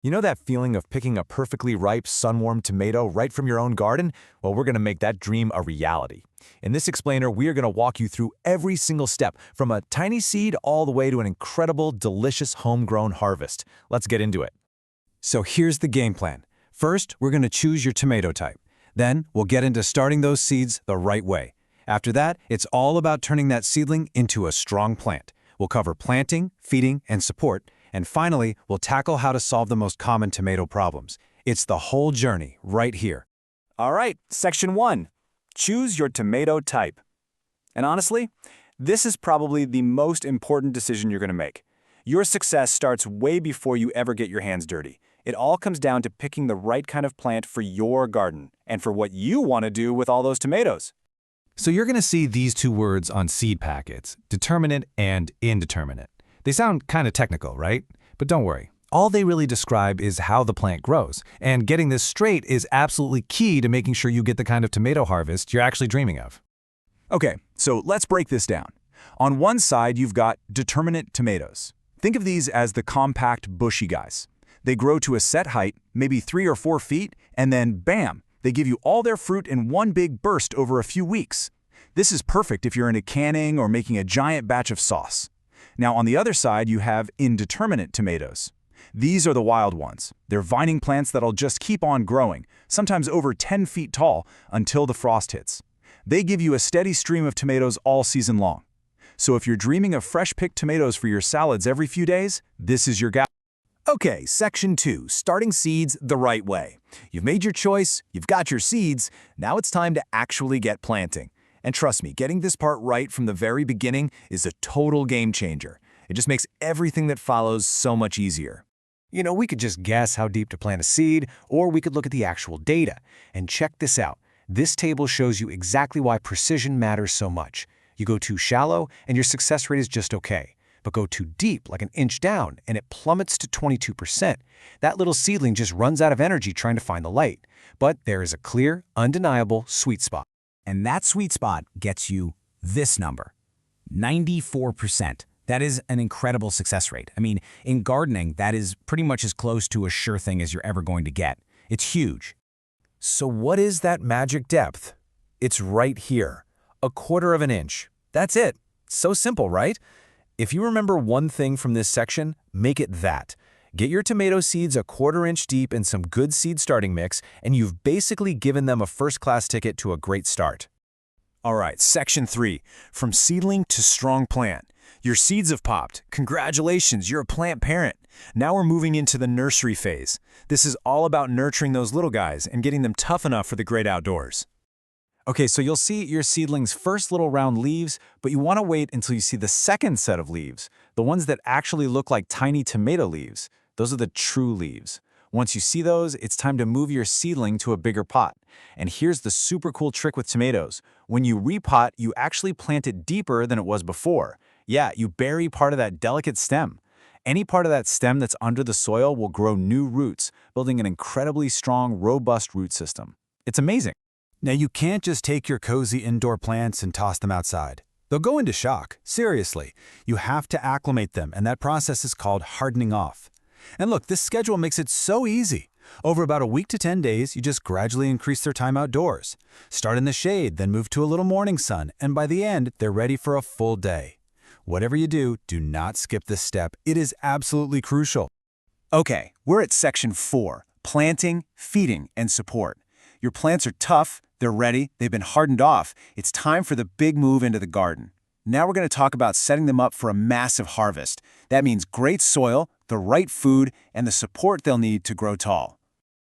You know that feeling of picking a perfectly ripe, sun-warmed tomato right from your own garden? Well, we're going to make that dream a reality. In this explainer, we are going to walk you through every single step, from a tiny seed all the way to an incredible, delicious homegrown harvest. Let's get into it. So here's the game plan. First, we're going to choose your tomato type. Then, we'll get into starting those seeds the right way. After that, it's all about turning that seedling into a strong plant. We'll cover planting, feeding, and support. And finally, we'll tackle how to solve the most common tomato problems. It's the whole journey right here. All right, Section 1. Choose your tomato type. And honestly, this is probably the most important decision you're going to make. Your success starts way before you ever get your hands dirty. It all comes down to picking the right kind of plant for your garden and for what you want to do with all those tomatoes. So you're going to see these two words on seed packets, determinate and indeterminate. They sound kind of technical, right? But don't worry. All they really describe is how the plant grows, and getting this straight is absolutely key to making sure you get the kind of tomato harvest you're actually dreaming of. Okay, so let's break this down. On one side, you've got determinate tomatoes. Think of these as the compact, bushy guys. They grow to a set height, maybe 3 or 4 feet, and then bam, they give you all their fruit in one big burst over a few weeks. This is perfect if you're into canning or making a giant batch of sauce. Now, on the other side, you have indeterminate tomatoes. These are the wild ones. They're vining plants that'll just keep on growing, sometimes over 10 feet tall, until the frost hits. They give you a steady stream of tomatoes all season long. So if you're dreaming of fresh-picked tomatoes for your salads every few days, this is your guy. Okay, Section 2, starting seeds the right way. You've made your choice, you've got your seeds, now it's time to actually get planting. And trust me, getting this part right from the very beginning is a total game changer. It just makes everything that follows so much easier. You know, we could just guess how deep to plant a seed, or we could look at the actual data. And check this out. This table shows you exactly why precision matters so much. You go too shallow, and your success rate is just okay. But go too deep, like an inch down, and it plummets to 22%. That little seedling just runs out of energy trying to find the light. But there is a clear, undeniable sweet spot. And that sweet spot gets you this number, 94%. That is an incredible success rate. I mean, in gardening, that is pretty much as close to a sure thing as you're ever going to get. It's huge. So what is that magic depth? It's right here, 1/4 of an inch. That's it. So simple, right? If you remember one thing from this section, make it that. Get your tomato seeds 1/4 inch deep in some good seed starting mix, and you've basically given them a first-class ticket to a great start. All right, Section 3, from seedling to strong plant. Your seeds have popped. Congratulations, you're a plant parent. Now we're moving into the nursery phase. This is all about nurturing those little guys and getting them tough enough for the great outdoors. Okay, so you'll see your seedling's first little round leaves, but you want to wait until you see the second set of leaves, the ones that actually look like tiny tomato leaves. Those are the true leaves. Once you see those, it's time to move your seedling to a bigger pot. And here's the super cool trick with tomatoes. When you repot, you actually plant it deeper than it was before. Yeah, you bury part of that delicate stem. Any part of that stem that's under the soil will grow new roots, building an incredibly strong, robust root system. It's amazing. Now, you can't just take your cozy indoor plants and toss them outside. They'll go into shock. Seriously. You have to acclimate them, and that process is called hardening off. And look, this schedule makes it so easy. Over about a week to 10 days, you just gradually increase their time outdoors. Start in the shade, then move to a little morning sun, and by the end, they're ready for a full day. Whatever you do not skip this step. It is absolutely crucial. Okay, we're at Section 4, planting, feeding, and support. Your plants are tough, they're ready, they've been hardened off. It's time for the big move into the garden. Now we're going to talk about setting them up for a massive harvest. That means great soil, the right food, and the support they'll need to grow tall.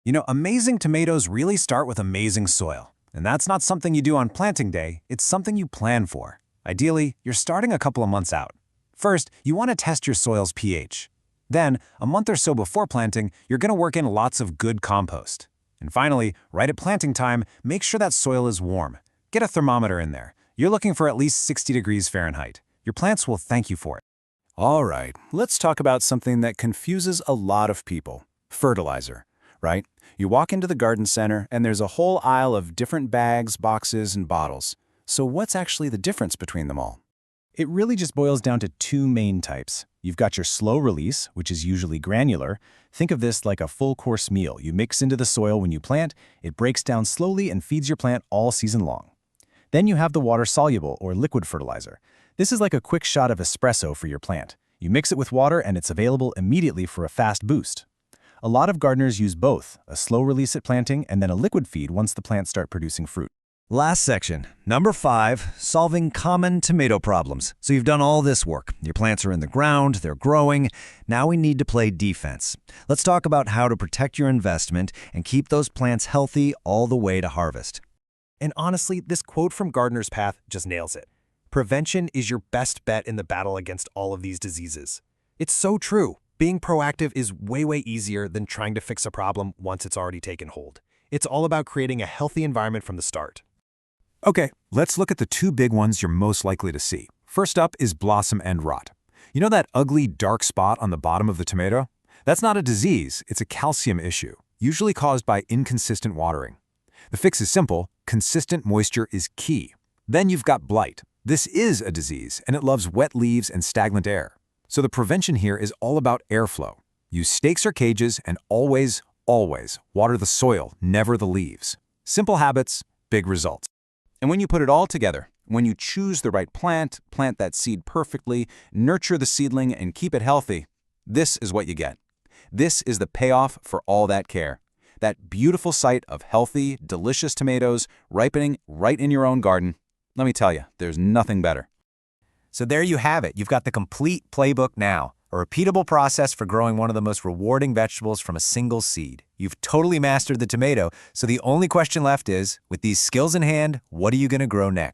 You know, amazing tomatoes really start with amazing soil. And that's not something you do on planting day, it's something you plan for. Ideally, you're starting a couple of months out. First, you want to test your soil's pH. Then, a month or so before planting, you're going to work in lots of good compost. And finally, right at planting time, make sure that soil is warm. Get a thermometer in there. You're looking for at least 60 degrees Fahrenheit. Your plants will thank you for it. All right, let's talk about something that confuses a lot of people. Fertilizer, right? You walk into the garden center and there's a whole aisle of different bags, boxes, and bottles. So what's actually the difference between them all? It really just boils down to two main types. You've got your slow release, which is usually granular. Think of this like a full-course meal. You mix into the soil when you plant, it breaks down slowly and feeds your plant all season long. Then you have the water-soluble or liquid fertilizer. This is like a quick shot of espresso for your plant. You mix it with water and it's available immediately for a fast boost. A lot of gardeners use both, a slow release at planting and then a liquid feed once the plants start producing fruit. Last section, number 5, solving common tomato problems. So you've done all this work. Your plants are in the ground, they're growing. Now we need to play defense. Let's talk about how to protect your investment and keep those plants healthy all the way to harvest. And honestly, this quote from Gardener's Path just nails it. Prevention is your best bet in the battle against all of these diseases. It's so true. Being proactive is way easier than trying to fix a problem once it's already taken hold. It's all about creating a healthy environment from the start. Okay, let's look at the two big ones you're most likely to see. First up is blossom end rot. You know that ugly dark spot on the bottom of the tomato? That's not a disease, it's a calcium issue, usually caused by inconsistent watering. The fix is simple, consistent moisture is key. Then you've got blight. This is a disease, and it loves wet leaves and stagnant air. So the prevention here is all about airflow. Use stakes or cages and always water the soil, never the leaves. Simple habits, big results. And when you put it all together, when you choose the right plant, plant that seed perfectly, nurture the seedling, and keep it healthy, this is what you get. This is the payoff for all that care. That beautiful sight of healthy, delicious tomatoes ripening right in your own garden. Let me tell you, there's nothing better. So there you have it. You've got the complete playbook now. A repeatable process for growing one of the most rewarding vegetables from a single seed. You've totally mastered the tomato, so the only question left is, with these skills in hand, what are you going to grow next?